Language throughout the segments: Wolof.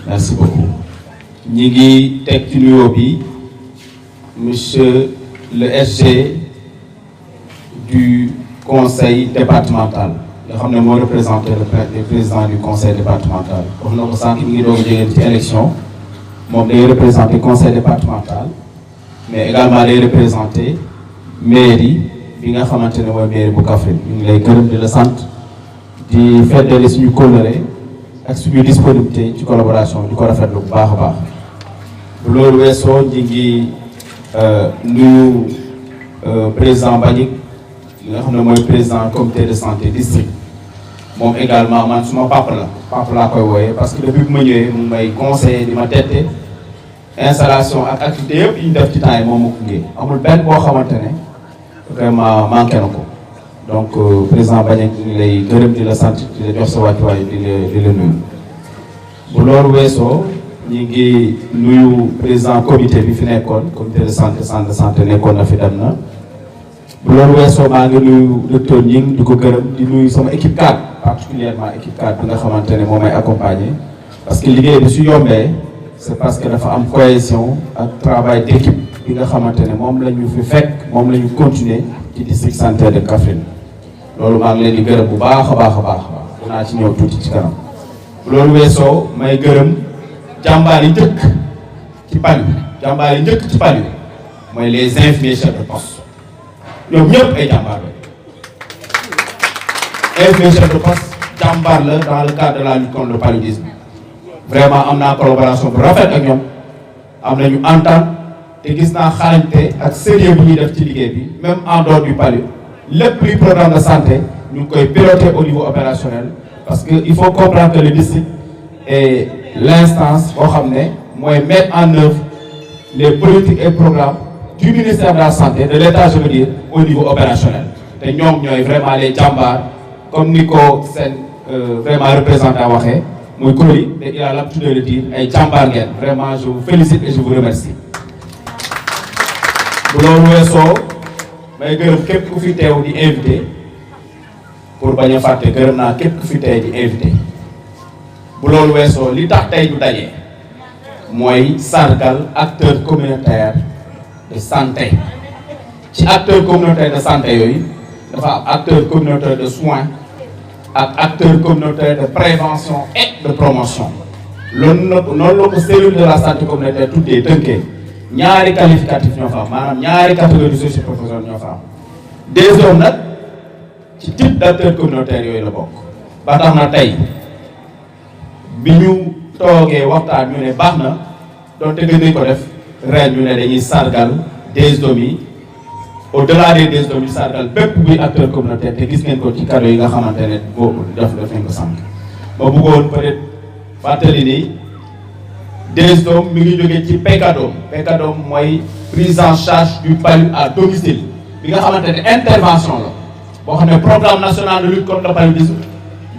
Merci beaucoup. ñi ngi teg ci nuyoo bi monsieur le SG du conseil départemental nga xam ne moo représenté le président du conseil départemental wax na ko sànq mi ngi doog a jógee ci élection moom day représenté conseil départemental mais également day représenté mairie bi nga xamante ne mooy mairie bu Kaffrine ñu ngi lay gërëm di la sant di feddali suñu kóllëre ak suñu disponibilité ci collaboration di ko rafetlu bu baax a baax bu loolu weesoo ñi ngi nuyu président Mbagnick li nga xam ne mooy président comité de santé district moom également man suma papa laa koy wooyee parce que depuis bu ma ñëwee mu may conseiller di ma tette installation ak activité yëpp yi ñu def ci temps yi moom mu gunge amul benn boo xamante ne vraiment manqué na ko donc président Mbagnick ñu lay gërëm di la sant di la jox sa wàccuwaay di la nuyu bu loolu weesoo ñi ngi nuyu président comité bi fi nekkoon comité de santé centre de santé nekkoon na fi dem na bu loolu weesoo maa ngi nuyu docteur Gning di ko gërëm di nuyu sama équipe cadre particulièrement équipe cadre bi nga xamante ne moo may accompagner parce que liggéey bi su yombee c'est parce que dafa am cohésion ak travail d'équipe bi nga xamante ne moom la ñu fi fekk moom la ñu continuer ci district sanitaire de Kaffrine loolu maa ngi leen di gërëm bu baax a baax a baax dinaa ci ñëw tuuti ci kanam bu loolu weesoo may gërëm jàmbaar yi njëkk ci Palu jàmbaar yi njëkk ci Palu mooy les infirmiers chefs de poste ñoom ñëpp ay jàmbaar la infirmiers chefs de poste jàmbaar la dans le cadre de la lutte contre le paludisme vraiment am naa collaboration bu rafet ak ñoom am nañu entente te gis naa xarañte ak sérieux bu ñuy def ci liggéey bi même en dehors du Palu lépp luy programme de santé ñu ngi koy piloter au niveau opérationnel parce que il faut comprendre que le district est l'instance boo xam ne mooy mettre en œuvre les politiques et programmes du ministère de la santé de l'État je veux dire au niveau opérationnel te ñoom ñooy vraiment les jàmbaar comme ni ko seen vraiment représentant waxee muy Coly te il a l'habitude de le dire ay jàmbaar ngeen vraiment je vous félicite et je vous remercie. bu loolu weesoo may gërëm képp ku fi teew di invité pour bañ a fàtte gërëm naa képp ku fi teew di invité bu loolu weesoo li tax tey ñu daje mooy sargal acteur communautaire de santé ci acteur communautaire de santé yooyu dafa am acteur communautaire de soins ak acteur communautaire de prévention et de promotion loolu noonu la ko cellule de la santé communautaire tuddee tënkee ñaari qualificatif ñoo fa am maanaam ñaari catégorie socio-professionnelle ñoo fa am des hommes nag ci type d'acteur communautaire yooyu la bokk ba tax na tey bi ñu toogee waxtaan ñu ne baax na donte gën nañ ko def ren ñu ne dañuy sargal des hommes yi au-delà des hommes yi sargal bépp buy acteur communautaire te gis ngeen ko ci cadeau yi nga xamante ne boobu def nañ ko sànq ma bëggoon peut-être fàttali ni des hommes mi ngi jógee ci PECADOM mooy prise en charge du Palu à domicile bi nga xamante ne intervention la boo xam ne programme national de lutte contre le paludisme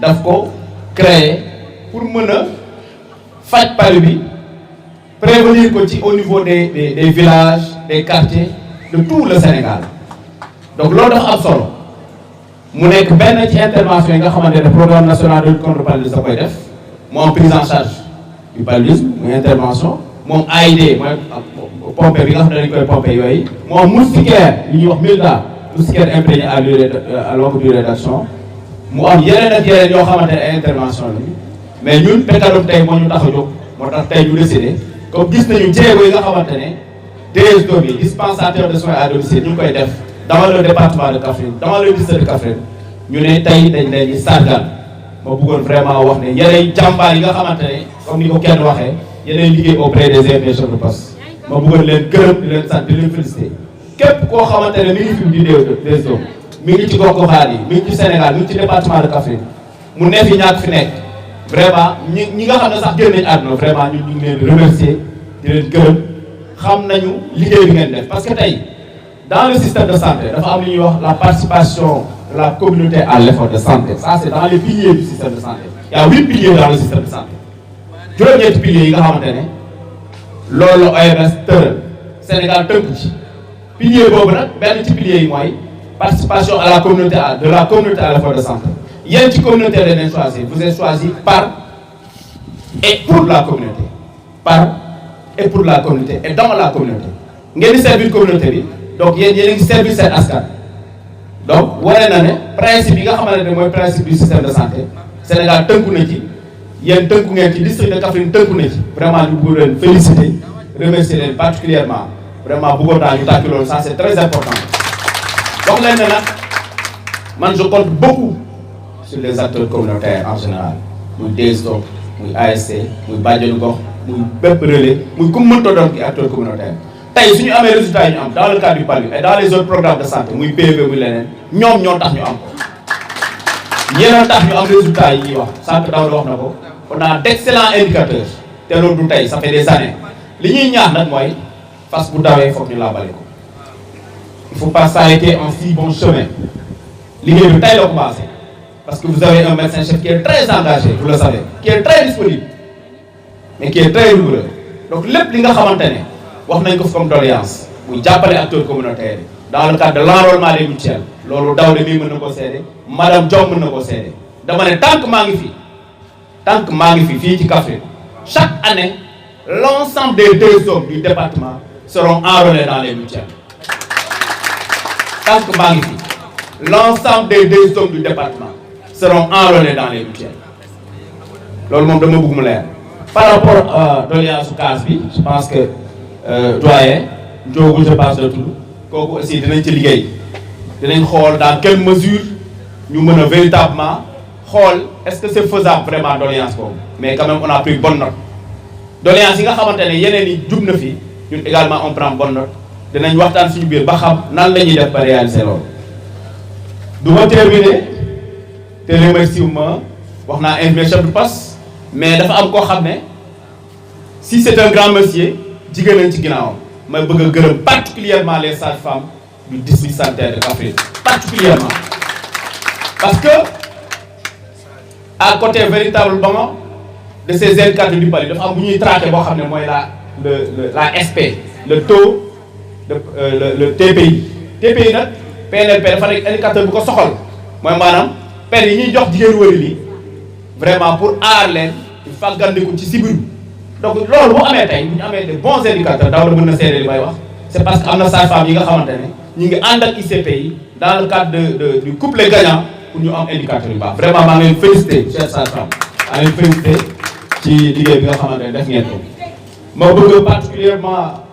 daf ko créer pour mën a faj Palu bi prévenir ko ci au niveau des villages des quartiers de tout le Sénégal donc loolu dafa am solo mu nekk benn ci intervention yi nga xamante ne programme national de lutte contre le paludisme da koy def mu am prise en charge du paludisme muy intervention moom AID mooy pompe bi nga xam ne dañ koy pompe yooyu moom moustiquaire li ñuy wax milda moustiquaire imprégné à longue durée d'action mu am yeneen ak yeneen yoo xamante ne ay intervention lañu mais ñun PECADOM tey moo ñu tax a jóg moo tax tey ñu décidé comme gis nañu jéego yi nga xamante ne DSDOM yi dispensateur de soins à domicile ñu ngi koy def dans le département de Kaffrine dans le district de Kaffrine ñu ne tey dañ leen di sargal ma bëggoon vraiment wax ne yeneen jàmbaar yi nga xamante ne comme ni ko kenn waxee yeneen liggéey auprès des infirmiers chefs de poste ma bëggoon leen gërëm di leen sant di leen féliciter képp koo xamante ne mi ngi fi di DSDOM mi ngi ci gox-goxaan yi mi ngi ci Sénégal mi ngi ci département de Kaffrine mu ne fi ñàkk fi nekk vraiment ñi nga xam ne sax génn nañu àdduna vraiment ñu ngi leen di remercier di leen gërëm xam nañu liggéey bi ngeen def parce que tey dans le système de santé dafa am lu ñuy wax la participation de la communauté à l'effort de santé ça c'est dans les piliers du système de santé il y a 8 piliers dans le système de santé juróom-ñetti piliers yi nga xamante ne loolu la OMS tëral Sénégal tënku ci pilier boobu nag benn ci piliers yi mooy participation à la communauté à l'effort de santé yéen ci communauté la leen choisir vous êtes choisi par et pour la communauté par et pour la communauté et dans la communauté ngeen di servir communauté bi donc yéen a ngi servir seen askan donc wane na ne principe yi nga xamante ne mooy principe du système de santé Sénégal tënku na ci yéen tënku ngeen ci district de Kaffrine tënku na ci vraiment ñu bëgg leen féliciter remercier leen particulièrement vraiment bëggoon naa ñu tàcc loolu ça c'est très important wax leen ne nag man je compte beaucoup sur les acteurs communautaires en général muy DSTOP muy ASC muy bàjjenu gox muy bépp relais muy ku mënta doon ki acteur communautaire tey suñu amee résultats yi ñu am dans le cadre du PALU et dans les autres programmes de santé muy PV muy leneen ñoom ñoo tax ñu am ko ñeneen tax ñu am résultats yi ñuy wax sànq Daouda wax na ko on a d'excellents indicateurs te loolu du tey ça fait des années li ñuy ñaax nag mooy fas bu dawee foog ñu laabale ko il faut pas s'arrêter en si bon chemin liggéey bi tey la commencé parce que vous avez un médecin chef qui est très engagé vous le savez qui est très disponible mais qui est très rigoureux donc lépp li nga xamante ne wax nañ ko fi comme doléance muy jàppale acteurs communautaires yi dans le cadre de l'enrôlement des mutuelles loolu Daouda mii mën na koo seede madame Diom mën na koo seede dama ne tant que maa ngi fi fii ci Kaffrine chaque année l'ensemble des 2 zones du département seront enrôlés dans les mutuelles tant que maa ngi fi l'ensemble des 2 zones du département seront enrôlés dans les mutuelles loolu moom dama bëgg mu leer par rapport à doléance su case bi je pense que doyen Ndiogou je pense de tout kooku aussi dinañ ci liggéey dinañ xool dans quelle mesure ñu mën a véritablement xool est-ce que c'est faisable vraiment doléance boobu mais quand même on a pris bonne note doléance yi nga xamante ne yeneen yi jub na fi ñun également on prend bonne note dinañ waxtaan suñu biir ba xam nan la ñuy def ba réaliser loolu du ma terminer te remercier ma wax naa infirmier chef de poste mais dafa am koo xam ne si c'est un grand monsieur jigéen nañ ci ginnaawam may bëgg a gërëm particulièrement les sages-femmes du district sanitaire de Kaffrine particulièrement parce que à côté véritablement de ces indicateurs du PALU dafa am bu ñuy traqué boo xam ne mooy la SP le taux de le TPI nag PNLP dafa nekk indicateur bu ko soxal mooy maanaam per yi ñuy jox jigéen wëri li vraiment pour aar leen di fàggandiku ci sibiru donc loolu bu amee tey bu ñu amee de bons indicateurs Daouda mën na seede li may wax c'est parce que am na sage-femme yi nga xamante ne ñu ngi ànd ak ICP yi dans le cadre du couplet gagnant pour ñu am indicateur yu baax vraiment maa ngi leen féliciter chers sages-femmes maa ngi leen féliciter ci liggéey bi nga xamante ne def ngeen ko ma bëgg particulièrement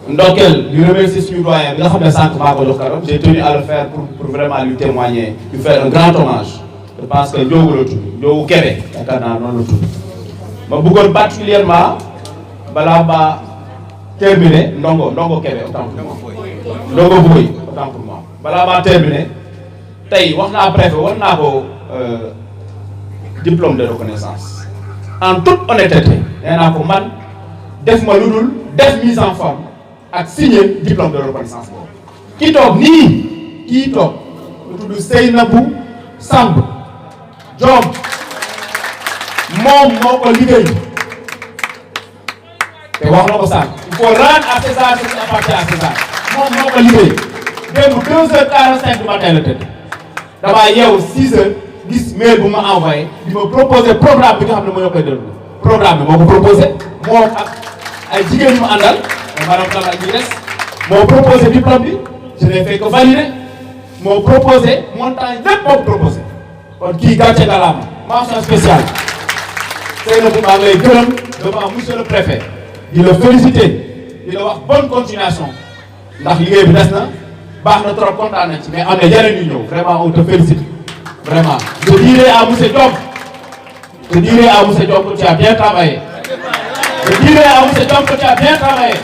ndokkeel di remercier suñu doyen bi nga xam ne sànq maa ko jox kàddu j'ai tenu à le faire pour vraiment lui témoigner lui faire un grand hommage je pense que Ndiogou la tudd Ndiogou Kébé yaakaar naa noonu la tudd ma bëggoon particulièrement balaa ma terminer Ndongo Kébé autant pour moi Ndongo Boy autant pour moi balaa ma terminer tey wax naa préfet wax naa ko diplôme de reconnaissance en toute honnêteté nee naa ko man def ma lu dul def mise en forme ak signer diplôme de reconnaissance boobu ki toog nii kii toog lu tudd Seynabou Samb Diom moom moo ko liggéey te wax na ko sànq il faut rendre à César ce qui appartient à César moom moo ko liggéey démb 2h45 du matin la tëdd damaa yeewu 6h gis mail bu ma envoyé di ma proposer programme bi nga xam ne moo ñoo koy déroulé programme bi moo ko proposé moo ak ay jigéen ñu ma àndal maanaam Kalla ak ñi des moo proposé diplôme bi je n'ai fait que valider moo proposé montant lépp moo ko proposé kon kii gàcce ngalaama mention spéciale Seynabou maa ngi lay gërëm devant monsieur le préfet di la féliciter di la wax bonne continuation ndax liggéey bi des na baax na trop kontaan nañ ci mais am na yeneen yu ñëw vraiment on te félicite vraiment je dirai à monsieur Diom que tu as bien travaillé je dirai à monsieur Diom que tu as bien travaillé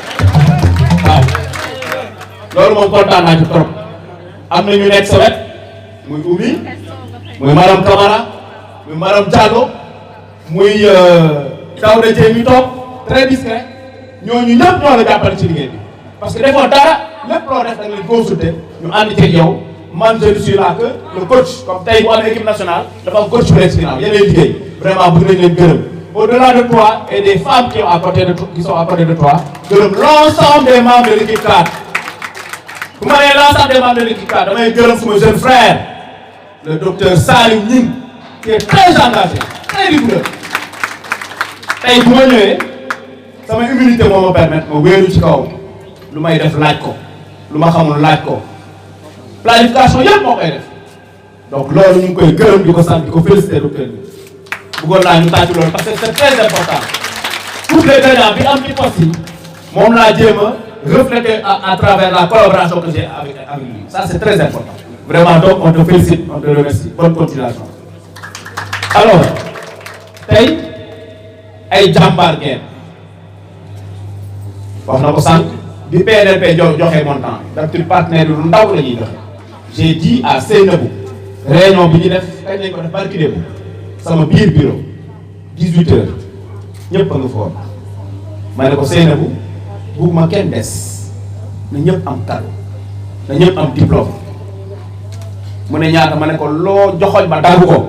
waaw loolu moom kontaan naa ci trop am na ñu nekk sa wet muy Oumy muy madame Camara muy madame Diallo muy Daouda Dieng mi toog très discret ñooñu ñëpp ñoo la jàppale ci liggéey bi parce que defoo dara lépp loo def da nga leen consulter ñu ànd ci yow man je ne suis là que le coach comme tey bu amee équipe nationale dafa am coach bu nekk ci ginnaaw yéen lay liggéey vraiment bëgg nañ leen gërëm au-delà de toi et des femmes qui sont à côté de toi gërëm l'ensemble des membres de l'équipe cadre bu ma nee l'ensemble des membres de l'équipe cadre damay gërëm suma jeune frère le docteur Salim Ning qui est très engagé très rigoureux tey bu ma ñëwee sama humilité moo ma permettre ma wéeru ci kaw lu may def laaj ko lu ma xamul laaj ko planification yëpp moo koy def donc loolu ñu ngi koy gërëm di ko sant di ko féliciter docteur bi bëggoon naa ñu tàcc loolu parce que c'est très important tous les gagnants bi am ci poste yi moom laa jéem a refléter à travers la collaboration que j'ai avec lui ça c'est très important vraiment donc on te félicite on te remercie bonne continuation. alors tey ay jàmbaar ngeen wax na ko sànq bi PNLP joxe montant d'habitude partenaire yi lu ndaw la ñuy joxe j'ai dit à Seynabou réunion bi ñu def kañ lañ ko def barki démb sama biir bureau 18h ñëpp a nga foon ma ne ko Seynabou bugguma kenn des na ñëpp am cadeau na ñëpp am diplôme mu ne ñaata ma ne ko loo joxoñ ma dagg ko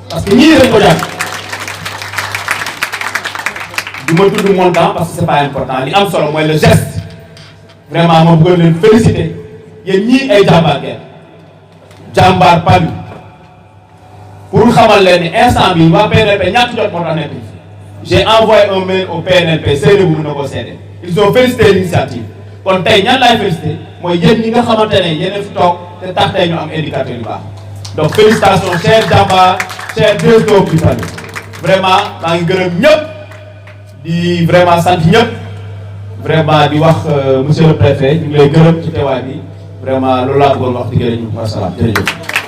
parce que ñii dañ ko jàng du ma tudd montant parce que c'est pas important li am solo mooy le geste vraiment ma bëggoon leen féliciter yéen ñii ay jàmbaar ngeen jàmbaar palu pour xamal leen ni instant bi waa PNLP ñàkk jot moo tax nekk j'ai envoyé un mail au PNLP Seynabou mun na ko seede ils ont félicité l'initiative kon tey ñan laay félicité mooy yéen ñi nga xamante ne yéen fi toog te tax tey ñu am indicateur yu baax donc félicitations cher jàmbaar cher directeur du palu vraiment maa ngi gërëm ñëpp di vraiment sant ñëpp vraiment di wax monsieur le préfet ñu ngi lay gërëm ci teewaay bi vraiment loolu laa bëggoon wax di gërëm ñu wasalaam jërëjëf